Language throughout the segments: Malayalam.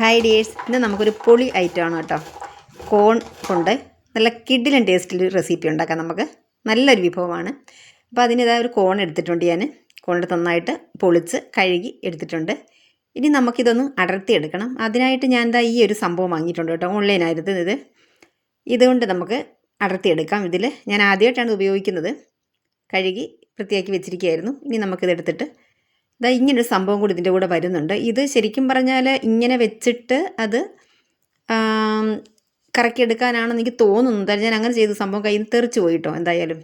ഹായ് ഡിയേഴ്സ്, ഇന്ന് നമുക്കൊരു പൊളി ഐറ്റമാണ് കേട്ടോ. കോൺ കൊണ്ട് നല്ല കിഡിലൻ ടേസ്റ്റിൽ റെസിപ്പി ഉണ്ടാക്കാം. നമുക്ക് നല്ലൊരു വിഭവമാണ്. അപ്പോൾ അതിനിതായ ഒരു കോൺ എടുത്തിട്ടുണ്ട്. ഞാൻ കോണിട്ട് നന്നായിട്ട് പൊളിച്ച് കഴുകി എടുത്തിട്ടുണ്ട്. ഇനി നമുക്കിതൊന്ന് അടർത്തിയെടുക്കണം. അതിനായിട്ട് ഞാൻ എന്താ ഈ ഒരു സംഭവം വാങ്ങിയിട്ടുണ്ട് കേട്ടോ. ഓൺലൈനായിരുന്നു ഇതുകൊണ്ട് നമുക്ക് അടർത്തിയെടുക്കാം. ഇതിൽ ഞാൻ ആദ്യമായിട്ടാണ് ഉപയോഗിക്കുന്നത്. കഴുകി വൃത്തിയാക്കി വെച്ചിരിക്കുകയായിരുന്നു. ഇനി നമുക്കിതെടുത്തിട്ട് ഇങ്ങനൊരു സംഭവം കൂടി ഇതിൻ്റെ കൂടെ വരുന്നുണ്ട്. ഇത് ശരിക്കും പറഞ്ഞാൽ ഇങ്ങനെ വെച്ചിട്ട് അത് കറക്കിയെടുക്കാനാണെന്ന് എനിക്ക് തോന്നുന്നത്. ഞാൻ അങ്ങനെ ചെയ്ത സംഭവം കയ്യിൽ നിന്ന് തെറിച്ച് പോയിട്ടോ. എന്തായാലും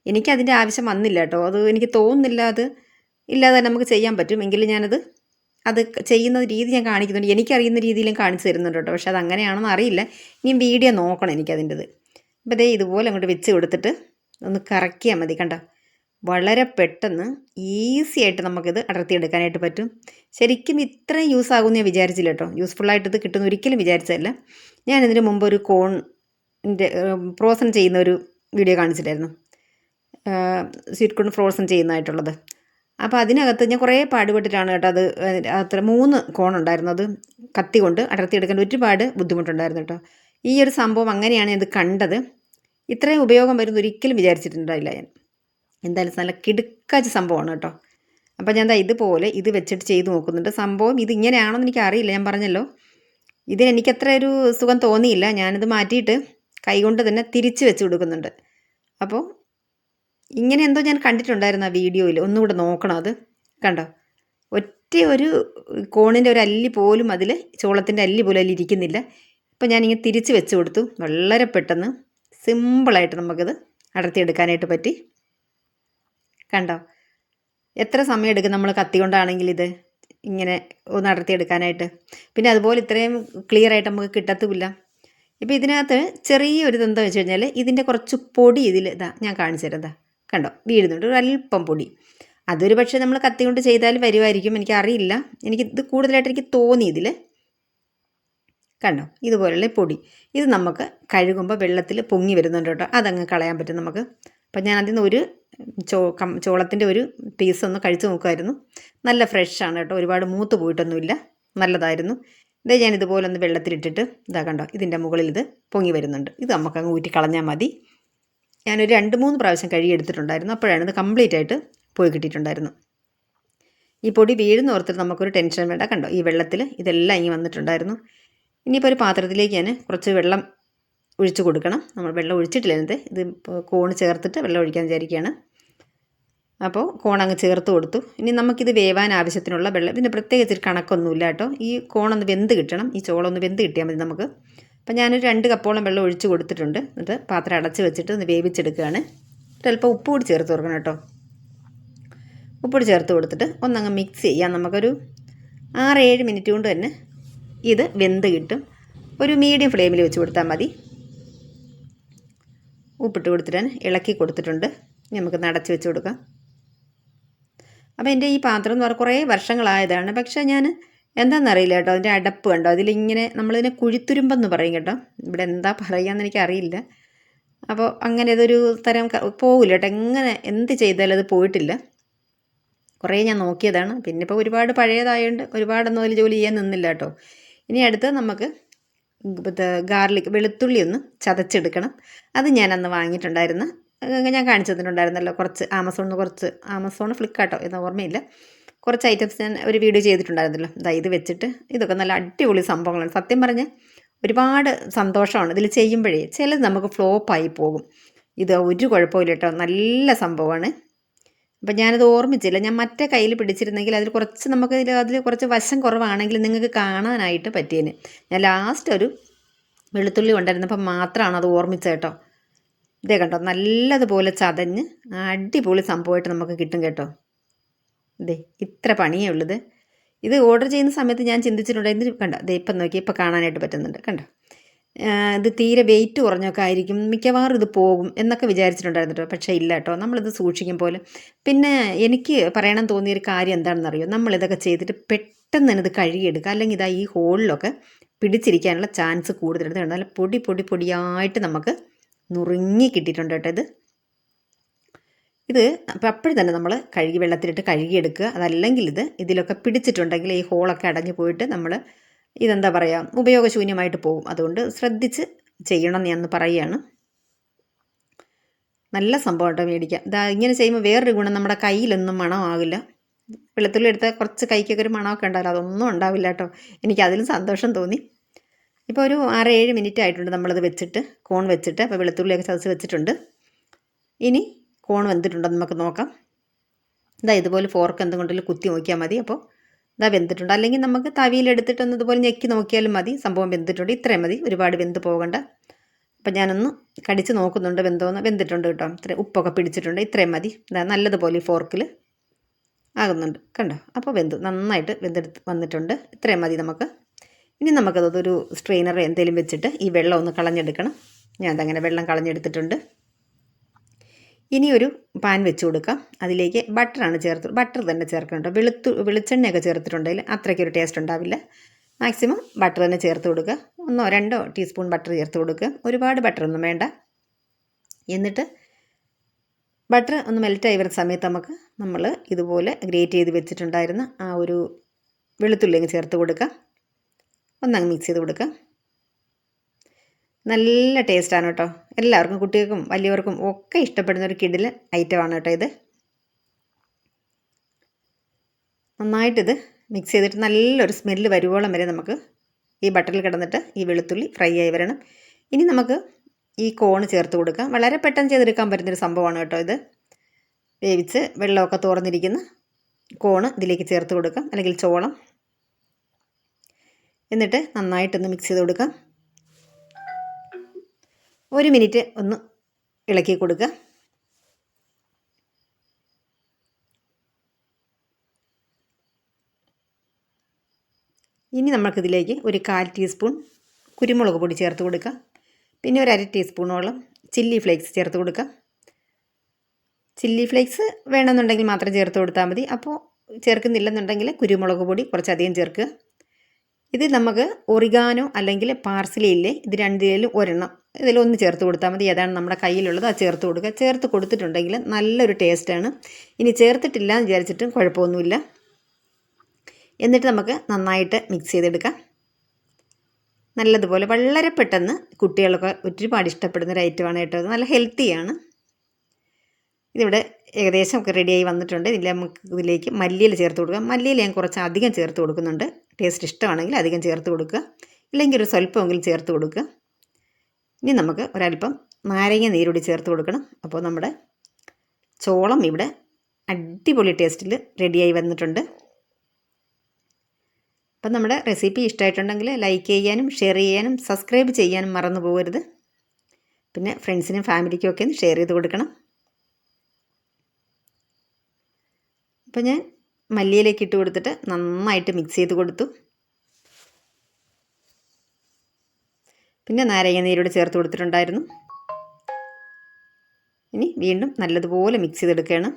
എനിക്കതിൻ്റെ ആവശ്യം വന്നില്ല കേട്ടോ. അത് എനിക്ക് തോന്നുന്നില്ല അത് ഇല്ലാതെ നമുക്ക് ചെയ്യാൻ പറ്റും. എങ്കിലും ഞാനത് ചെയ്യുന്ന രീതി ഞാൻ കാണിക്കുന്നുണ്ട്. എനിക്കറിയുന്ന രീതിയിലും കാണിച്ചു തരുന്നുണ്ട് കേട്ടോ. പക്ഷെ അത് അങ്ങനെയാണെന്ന് അറിയില്ല. ഇനിയും വീഡിയോ നോക്കണം എനിക്കതിൻ്റെത്. അപ്പോൾ ഇതുപോലെ അങ്ങോട്ട് വെച്ച് കൊടുത്തിട്ട് ഒന്ന് കറക്കിയാൽ മതി. കണ്ടോ, വളരെ പെട്ടെന്ന് ഈസി ആയിട്ട് നമുക്കിത് അടർത്തിയെടുക്കാനായിട്ട് പറ്റും. ശരിക്കും ഇത്രയും യൂസ് ആകുമെന്ന് ഞാൻ വിചാരിച്ചില്ല കേട്ടോ. യൂസ്ഫുള്ളായിട്ട് ഇത് കിട്ടുന്ന ഒരിക്കലും വിചാരിച്ചതല്ല. ഞാനിതിന് മുമ്പ് ഒരു കോണിൻ്റെ ഫ്രോസൺ ചെയ്യുന്ന ഒരു വീഡിയോ കാണിച്ചിട്ടായിരുന്നു. സ്വീറ്റ് കോൺ ഫ്രോസൺ ചെയ്യുന്നതായിട്ടുള്ളത്. അപ്പോൾ അതിനകത്ത് ഞാൻ കുറേ പാടുപെട്ടിട്ടാണ് കേട്ടോ. അത് അത്ര 3 കോണുണ്ടായിരുന്നു. അത് കത്തി കൊണ്ട് അടർത്തിയെടുക്കാൻ ഒരുപാട് ബുദ്ധിമുട്ടുണ്ടായിരുന്നു കേട്ടോ. ഈ ഒരു സംഭവം അങ്ങനെയാണ് ഇത് കണ്ടത്. ഇത്രയും ഉപയോഗം വരുന്ന ഒരിക്കലും വിചാരിച്ചിട്ടുണ്ടായില്ല ഞാൻ. എന്തായാലും നല്ല കിടുക്കാച്ച സംഭവമാണ് കേട്ടോ. അപ്പോൾ ഞാൻ ഇതുപോലെ ഇത് വെച്ചിട്ട് ചെയ്ത് നോക്കുന്നുണ്ട്. സംഭവം ഇതിങ്ങനെയാണെന്ന് എനിക്ക് അറിയില്ല. ഞാൻ പറഞ്ഞല്ലോ, ഇതിനെനിക്കത്ര ഒരു സുഖം തോന്നിയില്ല. ഞാനിത് മാറ്റിയിട്ട് കൈകൊണ്ട് തന്നെ തിരിച്ച് വെച്ച് കൊടുക്കുന്നുണ്ട്. അപ്പോൾ ഇങ്ങനെ എന്തോ ഞാൻ കണ്ടിട്ടുണ്ടായിരുന്നു ആ വീഡിയോയിൽ. ഒന്നുകൂടെ നോക്കണം. അത് കണ്ടോ, ഒറ്റ ഒരു കോണിൻ്റെ ഒരു അല്ലി പോലും ചോളത്തിൻ്റെ അല്ലി പോലും അതിൽ ഇരിക്കുന്നില്ല. അപ്പോൾ ഞാനിങ്ങനെ തിരിച്ച് വെച്ച് കൊടുത്തു. വളരെ പെട്ടെന്ന് സിമ്പിളായിട്ട് നമുക്കിത് അടർത്തിയെടുക്കാനായിട്ട് പറ്റി. കണ്ടോ, എത്ര സമയം എടുക്കും നമ്മൾ കത്തി കൊണ്ടാണെങ്കിൽ ഇത് ഇങ്ങനെ ഒന്ന് അടർത്തിയെടുക്കാനായിട്ട്. പിന്നെ അതുപോലെ ഇത്രയും ക്ലിയർ ആയിട്ട് നമുക്ക് കിട്ടത്തുമില്ല. ഇപ്പോൾ ഇതിനകത്ത് ചെറിയൊരു എന്താ വെച്ച് കഴിഞ്ഞാൽ ഇതിൻ്റെ കുറച്ച് പൊടി ഞാൻ കാണിച്ചു തരാം. കണ്ടോ, വീഴുന്നുണ്ട് ഒരു അല്പം പൊടി. അതൊരു പക്ഷേ നമ്മൾ കത്തി കൊണ്ട് ചെയ്താൽ വരുമായിരിക്കും, എനിക്കറിയില്ല. ഇത് കൂടുതലായിട്ട് എനിക്ക് തോന്നി ഇതിൽ. കണ്ടോ, ഇതുപോലുള്ള പൊടി. ഇത് നമുക്ക് കഴുകുമ്പോൾ വെള്ളത്തിൽ പൊങ്ങി വരുന്നുണ്ട് കേട്ടോ. അതങ്ങ് കളയാൻ പറ്റും നമുക്ക്. അപ്പം ഞാൻ അതിൽ നിന്ന് ഒരു ചോളത്തിൻ്റെ ഒരു പീസ് ഒന്ന് കഴിച്ച് നോക്കുമായിരുന്നു. നല്ല ഫ്രഷാണ് കേട്ടോ. ഒരുപാട് മൂത്ത് പോയിട്ടൊന്നുമില്ല, നല്ലതായിരുന്നു. ഞാൻ ഇതുപോലെ ഒന്ന് വെള്ളത്തിലിട്ടിട്ട് കണ്ടോ, ഇതിൻ്റെ മുകളിൽ ഇത് പൊങ്ങി വരുന്നുണ്ട്. ഇത് നമുക്കങ്ങ് ഊറ്റി കളഞ്ഞാൽ മതി. ഞാനൊരു 2-3 പ്രാവശ്യം കഴുകിയെടുത്തിട്ടുണ്ടായിരുന്നു. അപ്പോഴാണ് ഇത് കംപ്ലീറ്റ് ആയിട്ട് പോയി കിട്ടിയിട്ടുണ്ടായിരുന്നു. ഈ പൊടി വീഴുന്ന ഓർത്തിട്ട് നമുക്കൊരു ടെൻഷൻ വേണ്ട. കണ്ടോ, ഈ വെള്ളത്തിൽ ഇതെല്ലാം ഇങ്ങനെ വന്നിട്ടുണ്ടായിരുന്നു. ഇനിയിപ്പോൾ ഒരു പാത്രത്തിലേക്ക് ഞാൻ കുറച്ച് വെള്ളം ഒഴിച്ച് കൊടുക്കണം. നമ്മൾ വെള്ളം ഒഴിച്ചിട്ടില്ല. ഇത് കോൺ ചേർത്തിട്ട് വെള്ളം ഒഴിക്കാൻ വിചാരിക്കുകയാണ്. അപ്പോൾ കോൺ അങ്ങ് ചേർത്ത് കൊടുത്തു. ഇനി നമുക്കിത് വേവാൻ ആവശ്യത്തിനുള്ള വെള്ളം, ഇതിന് പ്രത്യേകിച്ച് ഒരു കണക്കൊന്നുമില്ല കേട്ടോ. ഈ കോണൊന്ന് വെന്ത് കിട്ടണം, ഈ ചോളം ഒന്ന് വെന്ത് കിട്ടിയാൽ മതി നമുക്ക്. അപ്പോൾ ഞാനൊരു 2 കപ്പോളം വെള്ളം ഒഴിച്ച് കൊടുത്തിട്ടുണ്ട്. എന്നിട്ട് പാത്രം അടച്ച് വെച്ചിട്ട് ഒന്ന് വേവിച്ചെടുക്കുകയാണ്. ഒരല്പം ഉപ്പ് കൂടി ചേർത്ത് കൊടുക്കണം കേട്ടോ. ഉപ്പ് ചേർത്ത് കൊടുത്തിട്ട് ഒന്നങ്ങ് മിക്സ് ചെയ്യാം. നമുക്കൊരു 6-7 മിനിറ്റ് കൊണ്ട് തന്നെ ഇത് വെന്ത് കിട്ടും. ഒരു മീഡിയം ഫ്ലെയിമിൽ വെച്ച് കൊടുത്താൽ മതി. ഉപ്പിട്ട് കൊടുത്തിട്ട് ഇളക്കി കൊടുത്തിട്ടുണ്ട്. നമുക്ക് അടച്ച് വെച്ച് കൊടുക്കാം. അപ്പോൾ എൻ്റെ ഈ പാത്രം എന്ന് പറഞ്ഞാൽ കുറേ വർഷങ്ങളായതാണ്. പക്ഷേ ഞാൻ എന്താണെന്നറിയില്ല കേട്ടോ, അതിൻ്റെ അടപ്പ് കണ്ടോ, അതിലിങ്ങനെ നമ്മളിതിനെ കുഴിത്തുരുമ്പെന്ന് പറയും കേട്ടോ. ഇവിടെ എന്താ പറയുകയെന്ന് എനിക്കറിയില്ല. അപ്പോൾ അങ്ങനെ ഇതൊരു തരം പോകില്ല കേട്ടോ. എന്ത് ചെയ്താലും അത് പോയിട്ടില്ല. കുറേ ഞാൻ നോക്കിയതാണ്. പിന്നെ ഇപ്പോൾ ഒരുപാട് പഴയതായതുകൊണ്ട് ഒരുപാടൊന്നും അതിൽ ജോലി ചെയ്യാൻ നിന്നില്ല കേട്ടോ. ഇനി അടുത്ത് നമുക്ക് വെളുത്തുള്ളി ഒന്ന് ചതച്ചെടുക്കണം. അത് ഞാൻ അന്ന് വാങ്ങിയിട്ടുണ്ടായിരുന്നു. ഞാൻ കാണിച്ചു തന്നിട്ടുണ്ടായിരുന്നല്ലോ. ആമസോൺ ഫ്ലിപ്കാർട്ടോ എന്ന് ഓർമ്മയില്ല, കുറച്ച് ഐറ്റംസ് ഞാൻ ഒരു വീഡിയോ ചെയ്തിട്ടുണ്ടായിരുന്നല്ലോ. ഇത് വെച്ചിട്ട് ഇതൊക്കെ നല്ല അടിപൊളി സംഭവങ്ങളാണ്. സത്യം പറഞ്ഞാൽ ഒരുപാട് സന്തോഷമാണ് ഇതിൽ ചെയ്യുമ്പോഴേ. ചിലത് നമുക്ക് ഫ്ലോപ്പായി പോകും. ഇത് ഒരു കുഴപ്പമില്ല കേട്ടോ, നല്ല സംഭവമാണ്. അപ്പം ഞാനത് ഓർമ്മിച്ചില്ല. ഞാൻ മറ്റേ കയ്യിൽ പിടിച്ചിരുന്നെങ്കിൽ അതിൽ കുറച്ച് വശം കുറവാണെങ്കിൽ നിങ്ങൾക്ക് കാണാനായിട്ട് പറ്റിയേനെ. ഞാൻ ലാസ്റ്റ് ഒരു വെളുത്തുള്ളി കൊണ്ടിരുന്നപ്പോൾ മാത്രമാണ് അത് ഓർമ്മിച്ചത് കേട്ടോ. കണ്ടോ, നല്ലതുപോലെ ചതഞ്ഞ് അടിപൊളി സംഭവമായിട്ട് നമുക്ക് കിട്ടും കേട്ടോ. ഇത്ര പണിയേ ഉള്ളത്. ഇത് ഓർഡർ ചെയ്യുന്ന സമയത്ത് ഞാൻ ചിന്തിച്ചിട്ടുണ്ടായിരുന്നു. കണ്ടോ, ഇപ്പം നോക്കി, ഇപ്പം കാണാനായിട്ട് പറ്റുന്നുണ്ട്. കണ്ടോ, ഇത് തീരെ വെയിറ്റ് കുറഞ്ഞൊക്കെ ആയിരിക്കും, മിക്കവാറും ഇത് പോകും എന്നൊക്കെ വിചാരിച്ചിട്ടുണ്ടായിരുന്നു കേട്ടോ. പക്ഷേ ഇല്ല കേട്ടോ, നമ്മളിത് സൂക്ഷിക്കും പോലെ. പിന്നെ എനിക്ക് പറയണം തോന്നിയൊരു കാര്യം എന്താണെന്നറിയോ, നമ്മളിതൊക്കെ ചെയ്തിട്ട് പെട്ടെന്ന് തന്നെ ഇത് കഴുകിയെടുക്കുക. അല്ലെങ്കിൽ ഈ ഹോളിലൊക്കെ പിടിച്ചിരിക്കാനുള്ള ചാൻസ് കൂടുതലുണ്ട്. നല്ല പൊടിയായിട്ട് നമുക്ക് നുറുങ്ങി കിട്ടിയിട്ടുണ്ട് കേട്ടോ. ഇത് അപ്പോൾ അപ്പോഴും തന്നെ നമ്മൾ വെള്ളത്തിലിട്ട് കഴുകിയെടുക്കുക. അതല്ലെങ്കിൽ ഇതിലൊക്കെ പിടിച്ചിട്ടുണ്ടെങ്കിൽ ഈ ഹോളൊക്കെ അടഞ്ഞു പോയിട്ട് നമ്മൾ ഇതെന്താ പറയുക, ഉപയോഗശൂന്യമായിട്ട് പോകും. അതുകൊണ്ട് ശ്രദ്ധിച്ച് ചെയ്യണം എന്ന് ഞാൻ പറയുകയാണ്. നല്ല സംഭവം കേട്ടോ മേടിക്കാം. ഇതാ ഇങ്ങനെ ചെയ്യുമ്പോൾ വേറൊരു ഗുണം, നമ്മുടെ കയ്യിലൊന്നും മണമാകില്ല. വെളുത്തുള്ളി എടുത്താൽ കുറച്ച് കൈക്കൊക്കെ ഒരു മണമൊക്കെ ഉണ്ടാവില്ല, അതൊന്നും ഉണ്ടാവില്ല കേട്ടോ. എനിക്ക് അതിലും സന്തോഷം തോന്നി. ഇപ്പോൾ ഒരു 6-7 മിനിറ്റ് ആയിട്ടുണ്ട് നമ്മളത് വെച്ചിട്ട്, കോൺ വെച്ചിട്ട്. അപ്പോൾ വെളുത്തുള്ളിയൊക്കെ ചതച്ച് വെച്ചിട്ടുണ്ട്. ഇനി കോൺ വെന്തിട്ടുണ്ടോ നമുക്ക് നോക്കാം. ഇതാ ഇതുപോലെ ഫോർക്ക് എന്തുകൊണ്ടെങ്കിലും കുത്തി നോക്കിയാൽ മതി. അപ്പോൾ ഇതാ വെന്തിട്ടുണ്ട്. അല്ലെങ്കിൽ നമുക്ക് തവിയിലെടുത്തിട്ടൊന്ന് ഇതുപോലെ ഞെക്കി നോക്കിയാലും മതി. സംഭവം വെന്തിട്ടുണ്ട്. ഇത്രയും മതി, ഒരുപാട് വെന്ത് പോകണ്ട. അപ്പം ഞാനൊന്ന് കടിച്ച് നോക്കുന്നുണ്ട് വെന്തോന്ന്. വെന്തിട്ടുണ്ട് കേട്ടോ. ഇത്ര ഉപ്പൊക്കെ പിടിച്ചിട്ടുണ്ട്. ഇത്രയും മതി. ഇതാ നല്ലതുപോലെ ഈ ഫോർക്കിൽ ആകുന്നുണ്ട്, കണ്ടോ. അപ്പോൾ നന്നായിട്ട് വെന്തെടുത്ത് വന്നിട്ടുണ്ട്. ഇത്രയും മതി നമുക്ക്. ഇനി നമുക്കതൊരു സ്ട്രെയിനർ എന്തെങ്കിലും വെച്ചിട്ട് ഈ വെള്ളം ഒന്ന് കളഞ്ഞെടുക്കണം. ഞാൻ അതങ്ങനെ വെള്ളം കളഞ്ഞെടുത്തിട്ടുണ്ട്. ഇനി ഒരു പാൻ വെച്ച് കൊടുക്കാം. അതിലേക്ക് ബട്ടറാണ് ബട്ടർ തന്നെ ചേർക്കണം കേട്ടോ. വെളിച്ചെണ്ണയൊക്കെ ചേർത്തിട്ടുണ്ടെങ്കിൽ അത്രയ്ക്കൊരു ടേസ്റ്റ് ഉണ്ടാവില്ല. മാക്സിമം ബട്ടർ തന്നെ ചേർത്ത് കൊടുക്കുക. 1-2 ടീസ്പൂൺ ബട്ടർ ചേർത്ത് കൊടുക്കുക. ഒരുപാട് ബട്ടറൊന്നും വേണ്ട. എന്നിട്ട് ബട്ടർ ഒന്ന് മെൽറ്റായി വരുന്ന സമയത്ത് നമ്മൾ ഇതുപോലെ ഗ്രേറ്റ് ചെയ്ത് വെച്ചിട്ടുണ്ടായിരുന്ന ആ ഒരു വെളുത്തുള്ളി അങ്ങ് ചേർത്ത് കൊടുക്കുക. ഒന്നങ്ങ് മിക്സ് ചെയ്ത് കൊടുക്കുക. നല്ല ടേസ്റ്റാണ് കേട്ടോ. എല്ലാവർക്കും, കുട്ടികൾക്കും വലിയവർക്കും ഒക്കെ ഇഷ്ടപ്പെടുന്ന ഒരു കിടിലൻ ഐറ്റമാണ് കേട്ടോ ഇത്. നന്നായിട്ടിത് മിക്സ് ചെയ്തിട്ട് നല്ലൊരു സ്മെല്ല് വരുവോളം വരെ നമുക്ക് ഈ ബട്ടറിൽ കിടന്നിട്ട് ഈ വെളുത്തുള്ളി ഫ്രൈ ആയി വരണം. ഇനി നമുക്ക് ഈ കോൺ ചേർത്ത് കൊടുക്കാം. വളരെ പെട്ടെന്ന് ചെയ്തെടുക്കാൻ പറ്റുന്നൊരു സംഭവമാണ് കേട്ടോ ഇത്. വേവിച്ച് വെള്ളമൊക്കെ തോർന്നിരിക്കുന്ന കോൺ ഇതിലേക്ക് ചേർത്ത് കൊടുക്കാം, അല്ലെങ്കിൽ ചോളം. എന്നിട്ട് നന്നായിട്ടൊന്ന് മിക്സ് ചെയ്ത് കൊടുക്കാം. 1 മിനിറ്റ് ഒന്ന് ഇളക്കി കൊടുക്കുക. ഇനി നമുക്കിതിലേക്ക് ഒരു 1/4 ടീസ്പൂൺ കുരുമുളക് പൊടി ചേർത്ത് കൊടുക്കുക. പിന്നെ ഒരു 1/2 ടീസ്പൂണോളം ചില്ലി ഫ്ലേക്സ് ചേർത്ത് കൊടുക്കുക. ചില്ലി ഫ്ലേക്സ് വേണമെന്നുണ്ടെങ്കിൽ മാത്രം ചേർത്ത് കൊടുത്താൽ മതി. അപ്പോൾ ചേർക്കുന്നില്ലെന്നുണ്ടെങ്കിൽ കുരുമുളക് പൊടി കുറച്ചധികം ചേർക്കുക. ഇത് നമുക്ക് ഒറിഗാനോ അല്ലെങ്കിൽ പാർസ്ലി ഇല്ലേ, ഇത് രണ്ടിലും ഒരെണ്ണം, ഇതിലൊന്ന് ചേർത്ത് കൊടുത്താൽ മതി. ഏതാണ് നമ്മുടെ കയ്യിലുള്ളത് അത് ചേർത്ത് കൊടുക്കുക. ചേർത്ത് കൊടുത്തിട്ടുണ്ടെങ്കിൽ നല്ലൊരു ടേസ്റ്റാണ്. ഇനി ചേർത്തിട്ടില്ല എന്ന് വിചാരിച്ചിട്ടും കുഴപ്പമൊന്നുമില്ല. എന്നിട്ട് നമുക്ക് നന്നായിട്ട് മിക്സ് ചെയ്തെടുക്കാം. നല്ലതുപോലെ വളരെ പെട്ടെന്ന് കുട്ടികളൊക്കെ ഒരുപാട് ഇഷ്ടപ്പെടുന്നൊരു ഐറ്റമാണ് കേട്ടോ. നല്ല ഹെൽത്തിയാണ്. ഇതിവിടെ ഏകദേശം ഒക്കെ റെഡിയായി വന്നിട്ടുണ്ട്. ഇതിലേക്ക് മല്ലിയില ചേർത്ത് കൊടുക്കുക. മല്ലിയില ഞാൻ കുറച്ച് അധികം ചേർത്ത് കൊടുക്കുന്നുണ്ട്. ടേസ്റ്റ് ഇഷ്ടമാണെങ്കിൽ അധികം ചേർത്ത് കൊടുക്കുക, ഇല്ലെങ്കിൽ ഒരു സ്വല്പമെങ്കിലും ചേർത്ത് കൊടുക്കുക. ഇനി നമുക്ക് ഒരല്പം നാരങ്ങ നീരൂടി ചേർത്ത് കൊടുക്കണം. അപ്പോൾ നമ്മുടെ ചോളം ഇവിടെ അടിപൊളി ടേസ്റ്റിൽ റെഡിയായി വന്നിട്ടുണ്ട്. അപ്പം നമ്മുടെ റെസിപ്പി ഇഷ്ടമായിട്ടുണ്ടെങ്കിൽ ലൈക്ക് ചെയ്യാനും ഷെയർ ചെയ്യാനും സബ്സ്ക്രൈബ് ചെയ്യാനും മറന്നു പോകരുത്. പിന്നെ ഫ്രണ്ട്സിനും ഫാമിലിക്കും ഒക്കെ ഒന്ന് ഷെയർ ചെയ്ത് കൊടുക്കണം. അപ്പോൾ ഞാൻ മല്ലിയിലേക്ക് ഇട്ട് കൊടുത്തിട്ട് നന്നായിട്ട് മിക്സ് ചെയ്ത് കൊടുത്തു. പിന്നെ നാരങ്ങ നീരോട് ചേർത്ത് കൊടുത്തിട്ടുണ്ടായിരുന്നു. ഇനി വീണ്ടും നല്ലതുപോലെ മിക്സ് ചെയ്തെടുക്കുകയാണ്.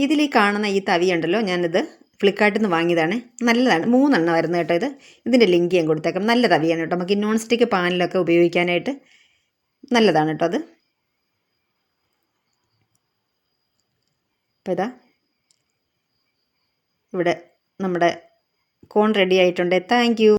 ഇതിൽ കാണുന്ന ഈ തവി ഉണ്ടല്ലോ, ഞാനിത് ഫ്ലിപ്കാർട്ടിൽ നിന്ന് വാങ്ങിയതാണ്. നല്ലതാണ്. 3 എണ്ണമായിരുന്നു കേട്ടോ ഇത്. ഇതിൻ്റെ ലിങ്ക് ഞാൻ കൊടുത്തേക്കാം. നല്ല തവിയാണ് കേട്ടോ. നമുക്ക് നോൺ സ്റ്റിക്ക് പാനിലൊക്കെ ഉപയോഗിക്കാനായിട്ട് നല്ലതാണ് കേട്ടോ അത്. അപ്പോൾ ഇതാ ഇവിടെ നമ്മുടെ കോൺ റെഡി ആയിട്ടുണ്ട്. Thank you.